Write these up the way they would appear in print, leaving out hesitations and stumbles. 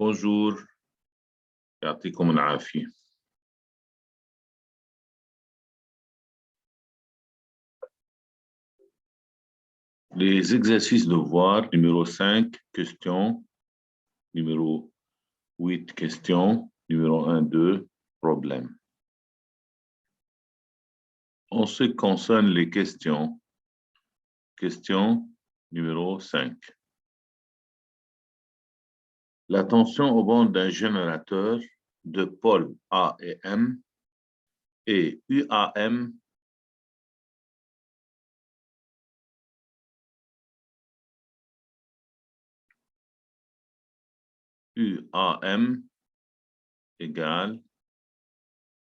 Bonjour, يعطيكم العافية. Les exercices de devoir, numéro 5, questions, numéro 8, questions, numéro 1, 2, problème. En ce qui concerne les questions, question numéro 5. La tension au bord d'un générateur de pôles A et M est UAM égale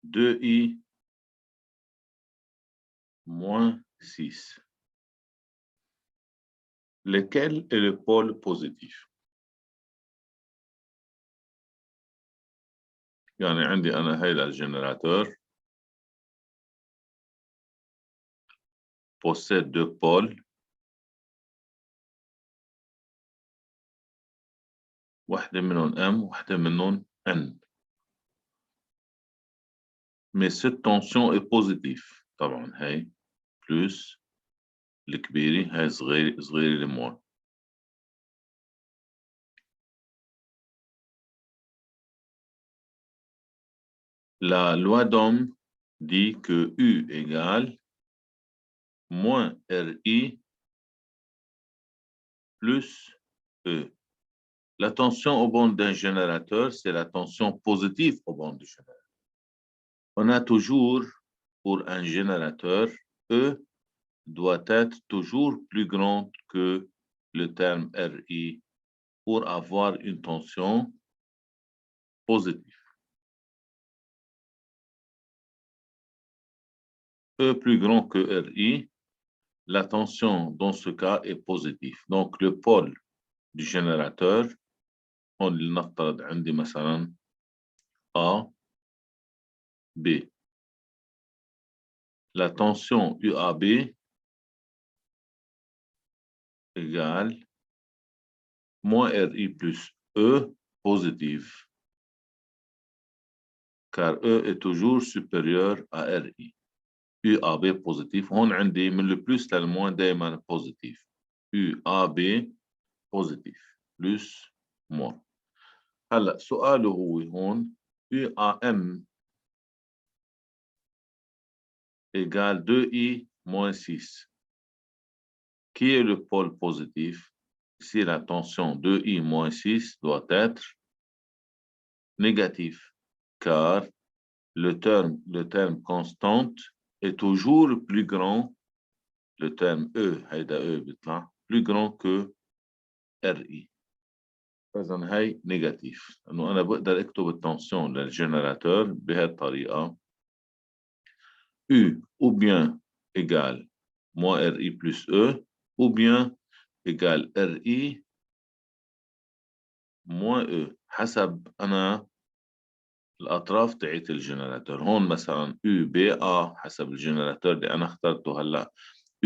2I moins 6. Lequel est le pôle positif? يعني عندي أنا هذا الجنراتور possède deux pôles. واحدة منهم M, واحدة منهم N. Mais cette tension est positive. طبعا هاي plus الكبيرة هاي صغيرة لموان. La loi d'Ohm dit que U égale moins RI plus E. La tension au bord d'un générateur, c'est la tension positive au bord du générateur. On a toujours, pour un générateur, E doit être toujours plus grand que le terme RI pour avoir une tension positive. E plus grand que RI, la tension dans ce cas est positive. Donc le pôle du générateur, on لنفترض عندي مثلا A, B. La tension UAB égale moins RI plus E positive, car E est toujours supérieur à RI. UAB positif. هون عندي من البلس للموان دائما بوزيتيف. UAB بوزيتيف بلس موان. هلا سؤاله هو هون UAM égale 2I moins 6. Qui est le pôle positif? Ici, la tension 2I moins 6 doit être négatif, car le terme constante est toujours plus grand, le terme E, plus grand que RI. فإذا هي نيجاتيف، إنه أنا بقدر أكتب التنسيون للجنراتور بهالطريقة U ou bien égale moins RI plus E ou bien égale RI moins E حسب أنا الأطراف تاعت الجنراتور. هون مثلا U BA حسب الجنراتور اللي أنا اخترته هلا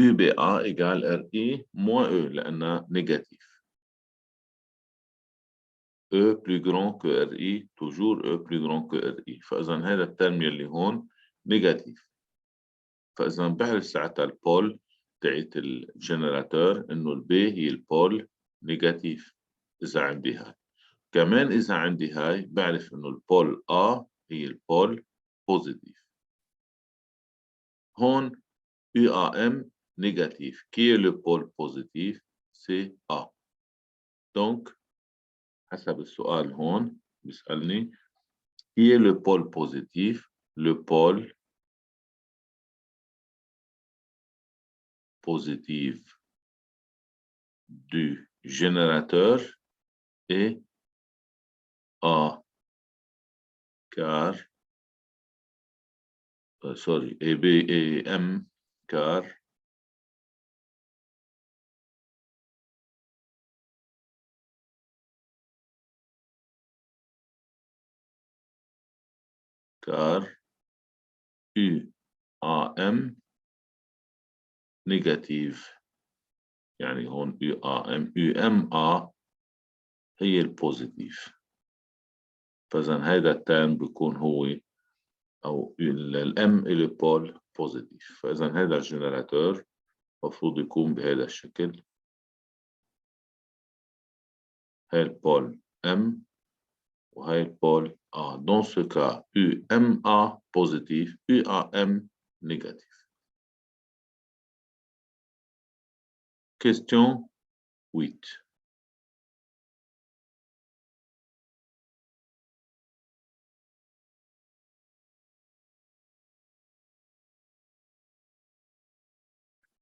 U BA égale RI moins E لأنها نيجاتيف. E plus grand que RI, toujours E plus grand que RI. فإذا هذا الترم يلي هون نيجاتيف. فإذا بحرف ساعتها البول تاعت الجنراتور إنه البي هي البول نيجاتيف إذا عندي هاي. كمان إذا عندي هاي بعرف إنه البول A هي البول بوزيتيف. هون UAM négatif. Qui est le pôle positif? C'est A. Donc, حسب السؤال هون بيسألني qui est le pôle positif? Le pôle positif du générateur est A, car, et B et M, car UAM négative. يعني هون UAM UMA هي البوزيتيف. فإذا هذا الترم بيكون هو أو الام إلى بول بوزيتيف. فإذا هذا الجنراتور المفروض يكون بهذا الشكل. هاي البول M وهاي البول A. Dans ce cas, UMA positif, UAM négatif. Question 8.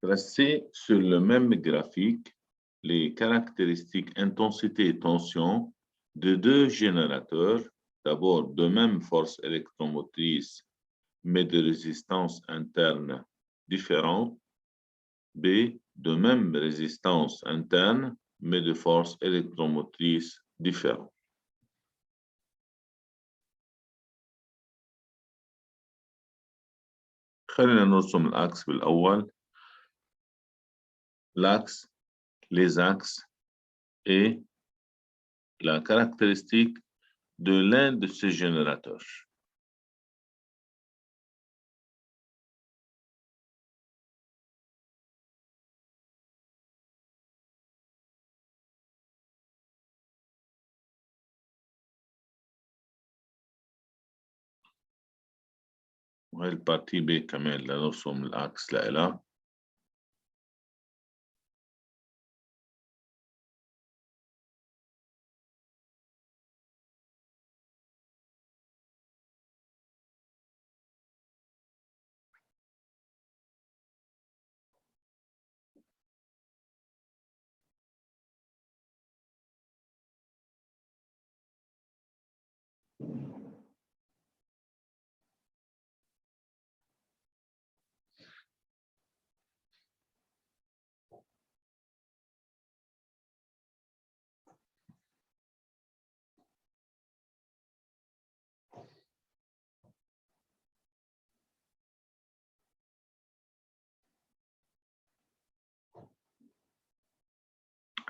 Tracez sur le même graphique les caractéristiques intensité et tension de deux générateurs, d'abord de même force électromotrice, mais de résistance interne différente. B, de même résistance interne, mais de force électromotrice différente. خلينا نرسم الأكس بالأول. L'axe, les axes et la caractéristique de l'un de ces générateurs. وهي البارتي B كمان لنرسم الأكس لإلها.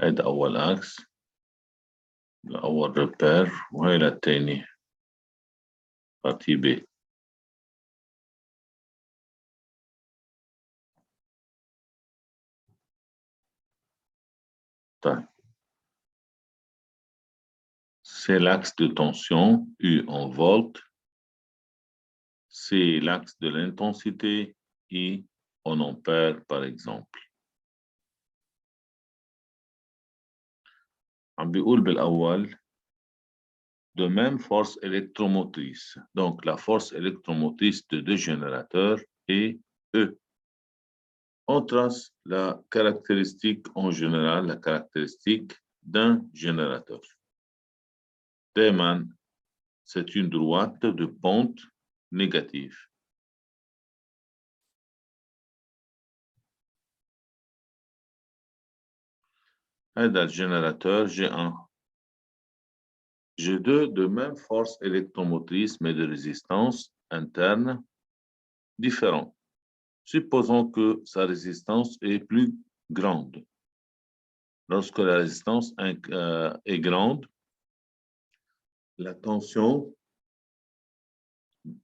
هيدا أول أكس لأول ريبير وهي للتاني بارتي B. طيب. C'est l'axe de tension, U en volts. C'est l'axe de l'intensité, I en ampères, par exemple. عم بيقول بالأول de même force électromotrice. Donc, la force électromotrice de deux générateurs est E. On trace la caractéristique en général, la caractéristique d'un générateur. Daiman, c'est une droite de pente négative. هذا الجنراتور G1. G2 de même force électromotrice mais de résistance interne différente. Supposons que sa résistance est plus grande. Lorsque la résistance est grande, la tension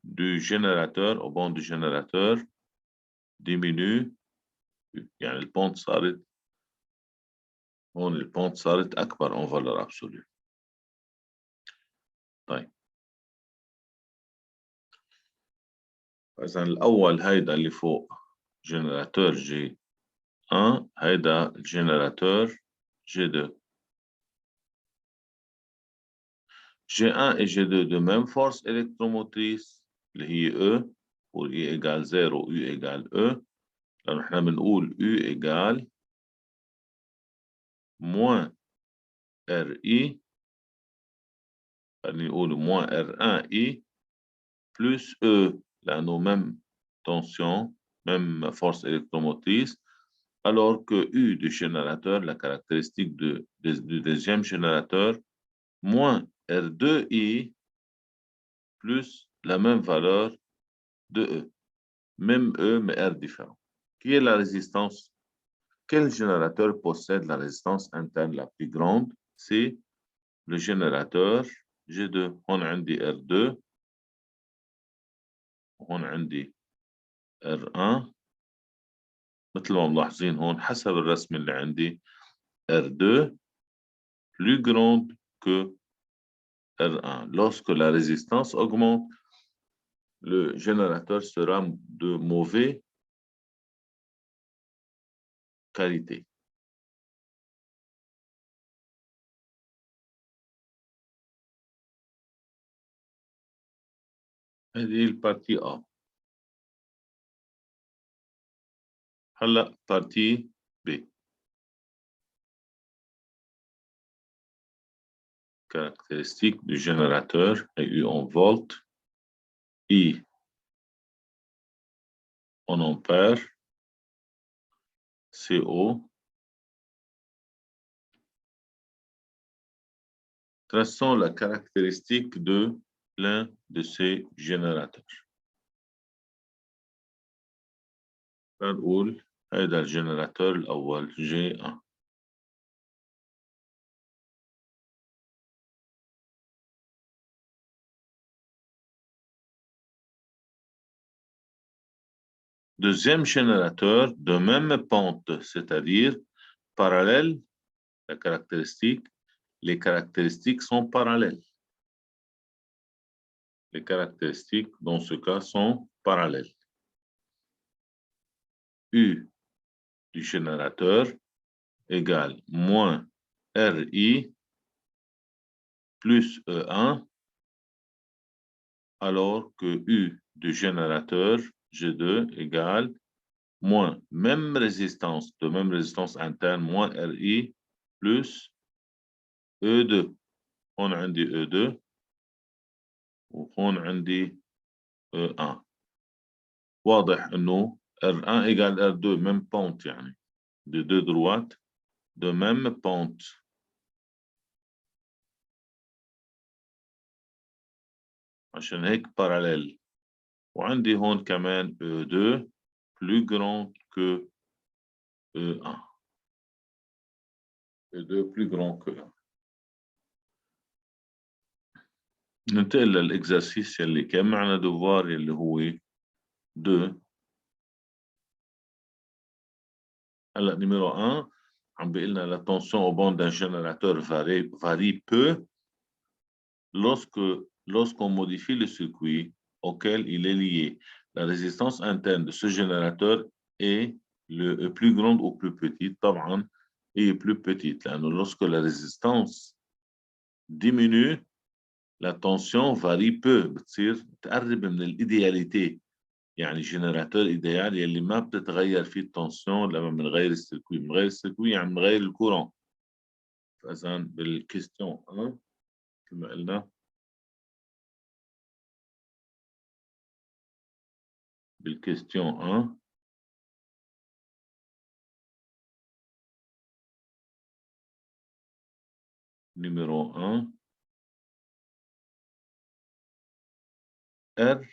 du générateur au banc du générateur diminue. يعني البونت صارت هون البونت صارت أكبر en valeur absolue. طيب. إذا الأول هيدا اللي فوق جنراتور G1 هيدا الجنراتور G2. G1 et G2 de même force électromotrice اللي هي E pour I égale 0 U égale E. لأنه إحنا بنقول U égale moins RI. خلينا نقول moins R1I plus E لأنه même tension, même force électromotrice, alors que U du générateur, la caractéristique du deuxième générateur, moins R2I plus la même valeur de E. Même E, mais R différent. Qui est la résistance? Quel générateur possède la résistance interne la plus grande? C'est le générateur G2 هون عندي R2 وهون عندي R1 مثل ما ملاحظين هون حسب الرسم اللي عندي R2 plus grande que R1. Lorsque la résistance augmente, le générateur sera de mauvaise qualité. هذه البارتي A. هلا partie B. Caractéristiques du générateur U en volts, I en ampères, CO. Traçons la caractéristique de l'un de ces générateurs. نقول هذا الجنراتور الأول G1. Deuxième générateur de même pente, c'est-à-dire parallèle, la caractéristique, les caractéristiques sont parallèles. Les caractéristiques, dans ce cas, sont parallèles. U du générateur égale moins RI plus E1, alors que U du générateur G2 égale moins même résistance, de même résistance interne, moins RI plus E2. On a dit E2 وهون عندي E1. واضح انه R1 égale R2 même pente يعني de deux droites de même pente. عشان هيك parallèle. وعندي هون كمان E2 plus grand que E1. E2 plus grand que E1. ننتقل للإكزرسيس يلي كان معنا دوفوار يلي هو 2. هلا numéro 1 عم بيقول لنا la tension au bord d'un générateur varie peu lorsqu'on modifie le circuit auquel il est lié. La résistance interne de ce générateur est le plus grande ou plus petite. طبعا est plus petite لأنه lorsque la résistance diminue, la tension varie peu. بتصير تقرب من الإيدياليتي. يعني جنراتور إيديال يلي ما بتتغير فيه التنسيون لما بنغير السيركوي. بنغير السيركوي يعني بنغير الكورون. فإذا بالكيستيون كما قلنا بالكيستيون 1 numéro 1 R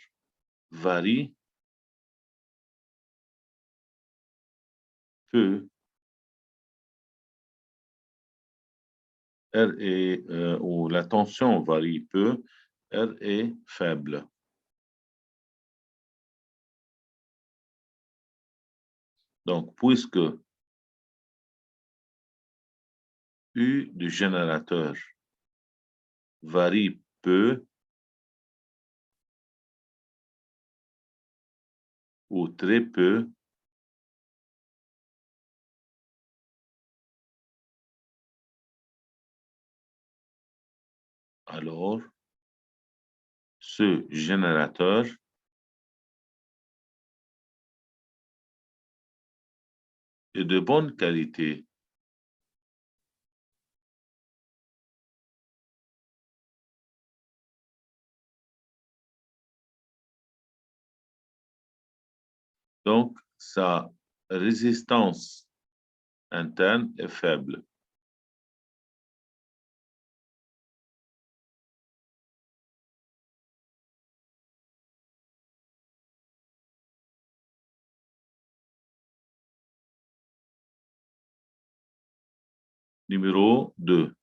varie peu. R est, ou la tension varie peu, R est faible. Donc, puisque U du générateur varie peu ou très peu, alors ce générateur est de bonne qualité. Donc, sa résistance interne est faible. Numéro 2.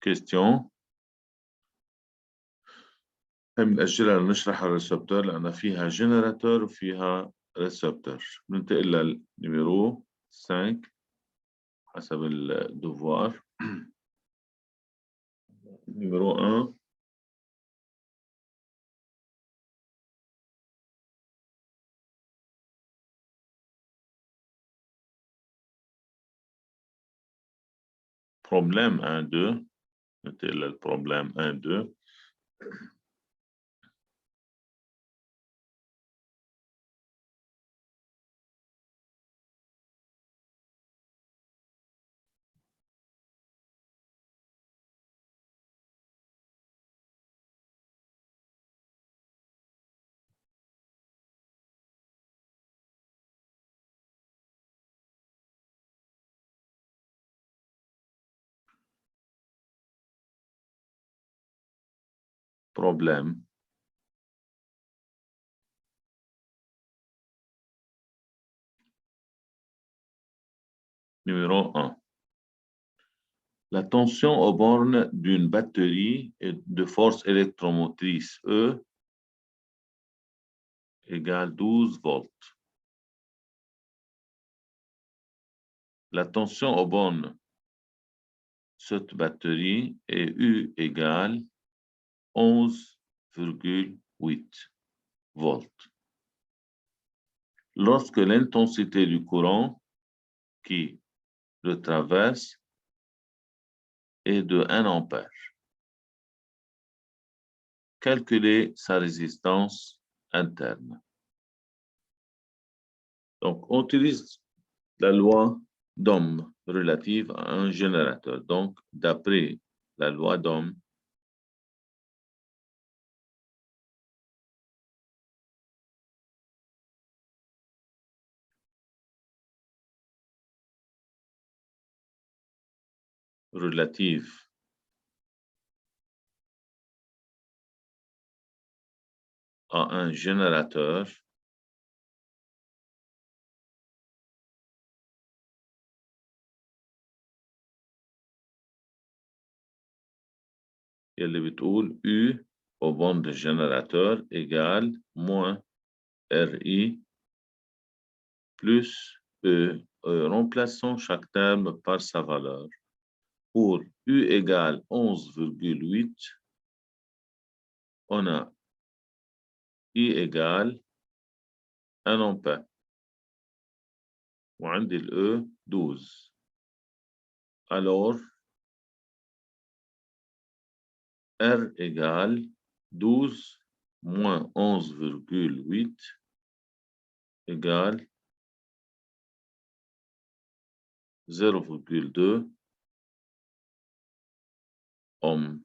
question. بنأجلها لنشرح الريسبتور لأن فيها جنراتور وفيها ريسبتور. بننتقل للنيميرو 5 حسب الدوفوار. نيميرو 1. Problème 1-2. ننتقل للبروبلème 1-2. Problème. Numéro 1. La tension aux bornes d'une batterie de force électromotrice E égale 12 volts. La tension aux bornes de cette batterie est U égale 11,8 volts. Lorsque l'intensité du courant qui le traverse est de 1 ampère, calculez sa résistance interne. Donc, on utilise la loi d'Ohm relative à un générateur. Donc, d'après la loi d'Ohm, relative à un générateur, اللي بتقول U au borne de générateur égale moins RI plus E. Remplaçons chaque terme par sa valeur. Pour U égale 11,8, on a I égale 1 ampère. وعندي ال E 12. Alors, R égale 12 moins 11,8 égale 0,2 ohm.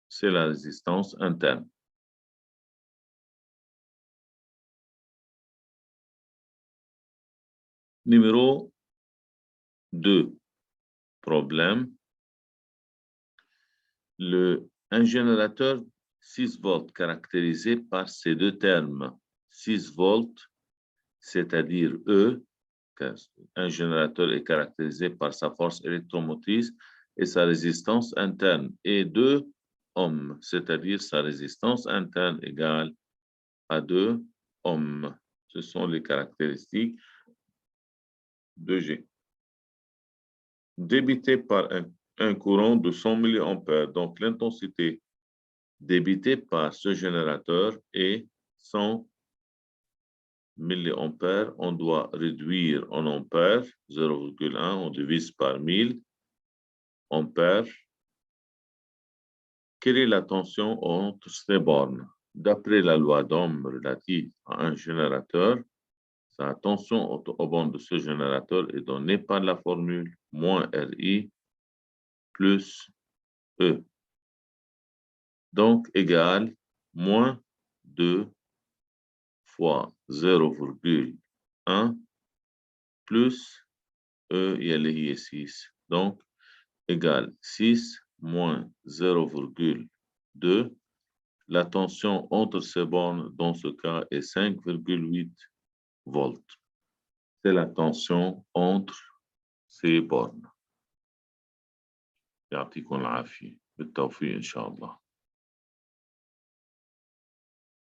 C'est la résistance interne. Numéro 2. Problème. Un générateur 6 volts caractérisé par ces deux termes. 6 volts, c'est-à-dire E, un générateur est caractérisé par sa force électromotrice et sa résistance interne, et 2 ohms, c'est-à-dire sa résistance interne égale à 2 ohms. Ce sont les caractéristiques de G. Débité par un courant de 100 mA, donc l'intensité débitée par ce générateur est 100 mA. On doit réduire en ampères, 0,1, on divise par 1000 ampères. Quelle est la tension entre ces bornes? D'après la loi d'Ohm relative à un générateur, sa tension aux bornes de ce générateur est donnée par la formule moins RI plus E. Donc, égale moins 2 fois 0,1 plus E, il y a 6. Donc, égale 6 moins 0,2. La tension entre ces bornes, dans ce cas, est 5,8 volts. c'est la tension entre ces bornes. يعطيكم العافية بالتوفيق إن شاء الله.